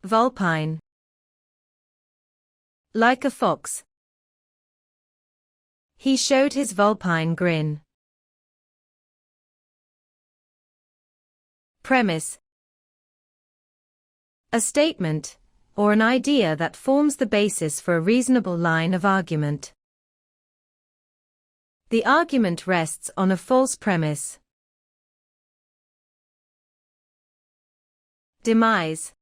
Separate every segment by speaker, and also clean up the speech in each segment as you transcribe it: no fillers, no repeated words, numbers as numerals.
Speaker 1: Vulpine. Like a fox. He showed his vulpine grin. Premise. A statement, or an idea that forms the basis for a reasonable line of argument. The argument rests on a false premise. Demise.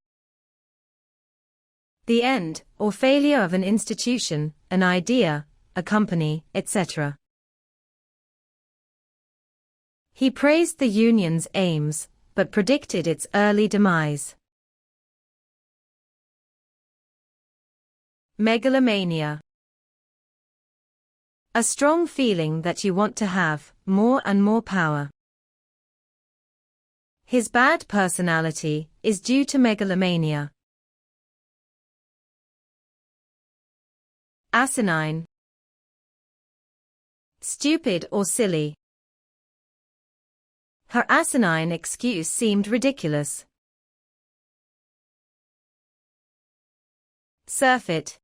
Speaker 1: The end, or failure of an institution, an idea, a company, etc. He praised the Union's aims, but predicted its early demise. Megalomania. A strong feeling that you want to have more and more power. His bad personality is due to megalomania. Asinine. Stupid or silly. Her asinine excuse seemed ridiculous. Surfeit.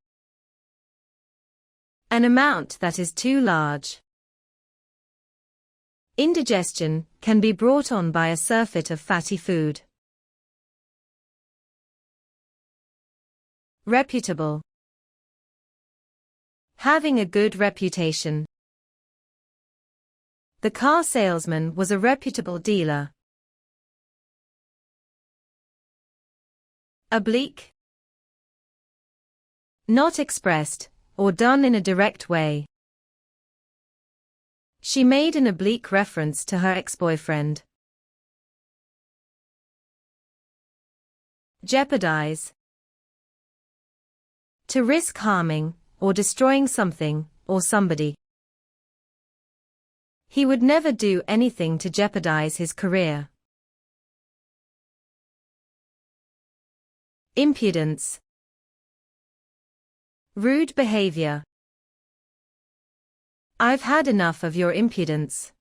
Speaker 1: An amount that is too large. Indigestion can be brought on by a surfeit of fatty food. Reputable. Having a good reputation. The car salesman was a reputable dealer. Oblique. Not expressed, or done in a direct way. She made an oblique reference to her ex-boyfriend. Jeopardize. To risk harming, or destroying something, or somebody. He would never do anything to jeopardize his career. Impudence. Rude behavior. I've had enough of your impudence.